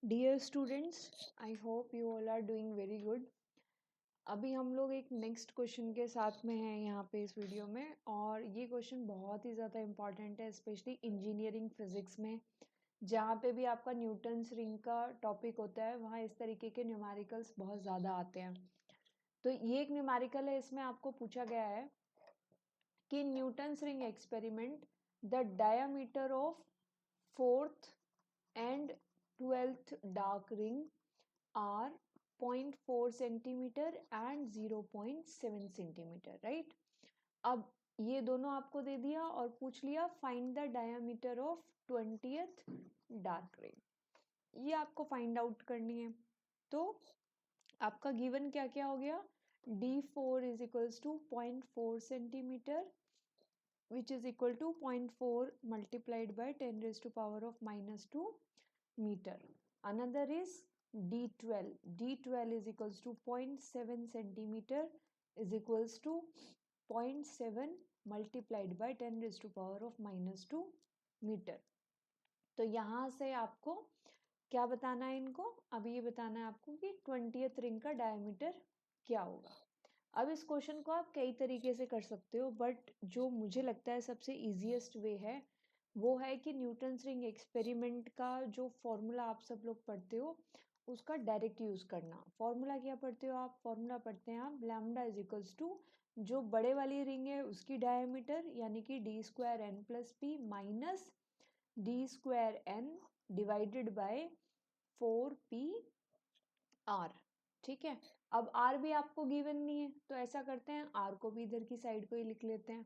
Dear students, I hope you all are doing very good. अभी हम लोग एक नेक्स्ट क्वेश्चन के साथ में हैं यहाँ पे इस वीडियो में, और ये क्वेश्चन बहुत ही ज़्यादा इम्पॉर्टेंट है, स्पेशली इंजीनियरिंग फिजिक्स में। जहाँ पे भी आपका न्यूटन्स रिंग का टॉपिक होता है वहाँ इस तरीके के न्यूमेरिकल्स बहुत ज़्यादा आते हैं। तो ये एक न्यूमेरिकल है, इसमें आपको पूछा गया है कि Newton's ring experiment the diameter of fourth and 12th dark ring are 0.4 centimetre and 0.7 centimetre, right. अब ये दोनों आपको दे दिया और पूछ लिया find the diameter of 20th dark ring. ये आपको फाइंड आउट करनी है। तो आपका गिवन क्या क्या हो गया, D4 is equals to 0.4 centimetre which is equal to 0.4 multiplied by 10 raised to power of -2 meter. Another is D12. D12 is equals to 0.7 centimeter is equals to 0.7 multiplied by 10 raised to power of -2 meter. तो यहाँ से आपको क्या बताना है इनको, अभी ये बताना है आपको कि 20th रिंग का डायमीटर क्या होगा। अब इस क्वेश्चन को आप कई तरीके से कर सकते हो, बट जो मुझे लगता है सबसे इजीएस्ट वे है वो है कि न्यूटन्स रिंग एक्सपेरिमेंट का जो फॉर्मूला आप सब लोग पढ़ते हो उसका डायरेक्ट यूज करना। फॉर्मूला क्या पढ़ते हो आप, फॉर्मूला पढ़ते हैं आप लैम्डा इज इक्वल्स टू जो बड़े वाली रिंग है उसकी डायमीटर यानी कि D square N plus P minus D square N divided by 4p R. ठीक है, अब आर भी आपको गिवन नहीं है तो ऐसा करते हैं आर को भी इधर की साइड को ही लिख लेते हैं।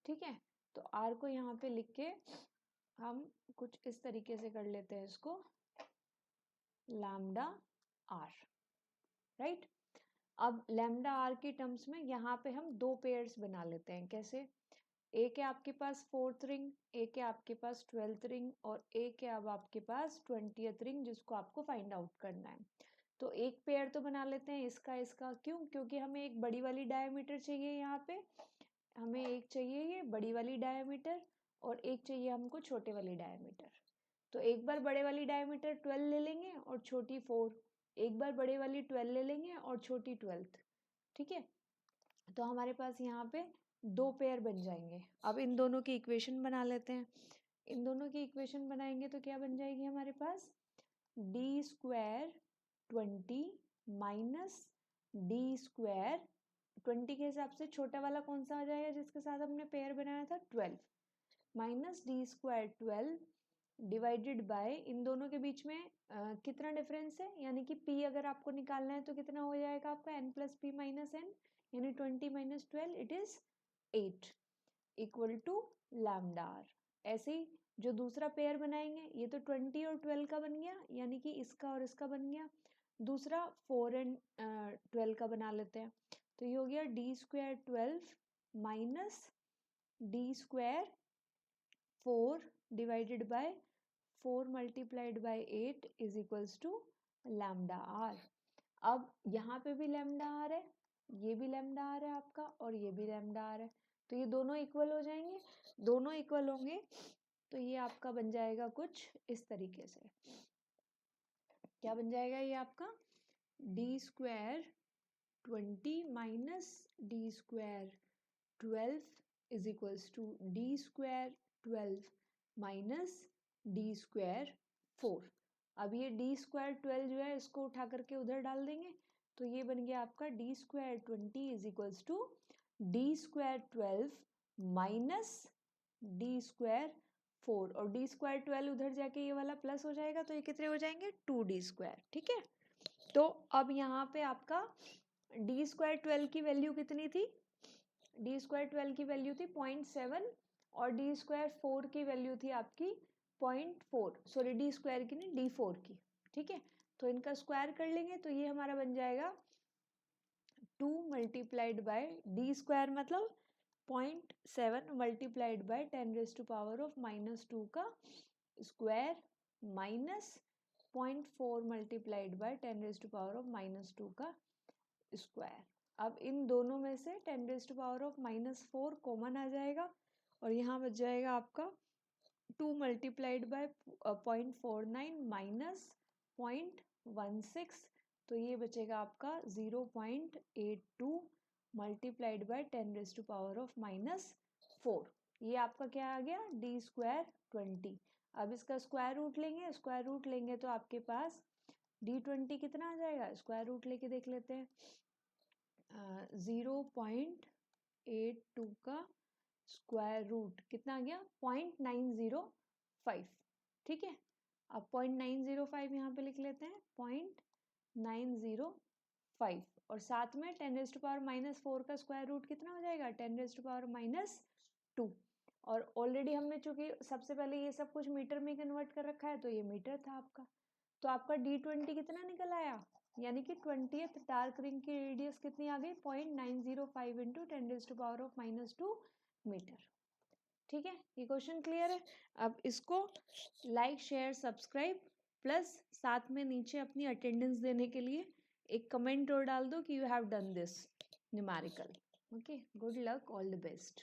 ठीक है, तो आर को यहाँ पे लिख के हम कुछ इस तरीके से कर लेते हैं इसको, लैम्डा आर, राइट। अब लैम्डा आर के टर्म्स में यहाँ पे हम दो पेयर्स बना लेते हैं। कैसे, एक है आपके पास फोर्थ रिंग, एक है आपके पास 12th रिंग, और एक है अब आपके पास 20th रिंग जिसको आपको फाइंड आउट करना है। तो एक पेयर तो बना लेते हैं इसका इसका, क्यों, क्योंकि हमें एक बड़ी वाली डायमीटर चाहिए, यहाँ पे हमें एक चाहिए ये बड़ी वाली डायमीटर और एक चाहिए हमको छोटे वाली डायमीटर। तो एक बार बड़े वाली डायमीटर 12 ले लेंगे और छोटी 4, एक बार बड़े वाली 12 ले लेंगे और छोटी 12th। ठीक है, तो हमारे पास यहाँ पे दो पेयर बन जाएंगे। अब इन दोनों की इक्वेशन बना लेते हैं। इन दोनों की इक्वेशन बनाएंगे तो क्या बन जाएगी हमारे पास, D square 20 minus D square 20 के हिसाब से छोटा वाला कौन सा आ जाएगा जिसके साथ हमने पेयर बनाया था 12 minus D square 12 divided by इन दोनों के बीच में कितना डिफरेंस है, यानी कि p अगर आपको निकालना है तो कितना हो जाएगा आपका n plus P minus N, यानी 20 minus 12 it is 8 equal to lambda R. ऐसे ही जो दूसरा पेयर बनाएंगे ये तो 20 और 12 का बन गया, यानी कि इसका और इसका बन गया। दूसरा 4 एंड 12 का बना लेते हैं, तो ये हो गया D square 12 minus D square 4 divided by 4 multiplied by 8 is equals to lambda R. अब यहाँ पे भी लैम्डा आर है, ये भी लैम्डा आर है आपका, और ये भी लैम्डा आर है, तो ये दोनों इक्वल हो जाएंगे। दोनों इक्वल होंगे तो ये आपका बन जाएगा कुछ इस तरीके से। क्या बन जाएगा ये आपका, D square 20 minus D square 12 is equals to D square 12 minus D square 4। अब ये डी स्क्वायर 12 जो है इसको उठा करके उधर डाल देंगे, तो ये बन गया आपका D square 20 is equals to D square 12 minus D square 4, और डी स्क्वायर 12 उधर जाके ये वाला प्लस हो जाएगा, तो ये कितने हो जाएंगे 2d स्क्वायर। ठीक है, तो अब यहाँ पे आपका डी स्क्वायर 12 की वैल्यू कितनी थी, डी स्क्वायर 12 की वैल्यू थी 0.7 और डी स्क्वायर 4 की वैल्यू थी आपकी 0.4, सॉरी डी स्क्वायर की नहीं D4 की। ठीक है, तो इनका स्क्वायर कर लेंगे तो ये हमारा बन जाएगा 2 मल्टीप्लाइड बाय डी स्क्वायर मतलब 0.7 multiplied by 10 raise to power of -2 का square minus 0.4 multiplied by 10 raise to power of -2 का स्क्वायर। अब इन दोनों में से 10 raise to power of -4 common आ जाएगा और यहाँ बच जाएगा आपका 2 मल्टीप्लाइड बाय 0.49 माइनस 0.16, तो ये बचेगा आपका 0.82 मल्टीप्लाइड बाय 10⁻⁻⁴। ये आपका क्या आ गया, d² 20। अब इसका स्क्वायर रूट लेंगे, स्क्वायर रूट लेंगे तो आपके पास d20 कितना आ जाएगा, स्क्वायर रूट लेके देख लेते हैं। 0.82 का स्क्वायर रूट कितना आ गया, 0.905। ठीक है, अब 0.905 यहाँ पे लिख लेते हैं, 0.905, और साथ में 10⁻⁻⁴ का स्क्वायर रूट कितना हो जाएगा, 10⁻⁻2। और ऑलरेडी हमने चूंकि सबसे पहले ये सब कुछ मीटर में कन्वर्ट कर रखा है, तो ये मीटर था आपका, तो आपका d20 कितना निकल आया, यानी कि 20th डार्क रिंग की रेडियस कितनी आ गई, 0.905 इंटू 10⁻⁻2 मीटर। ठीक है, ये क्वेश्चन क्लियर है। अब इसको लाइक शेयर सब्सक्राइब प्लस साथ में नीचे अपनी अटेंडेंस देने के लिए एक कमेंट और डाल दो कि you have done this numerical. Okay, good luck, all the best.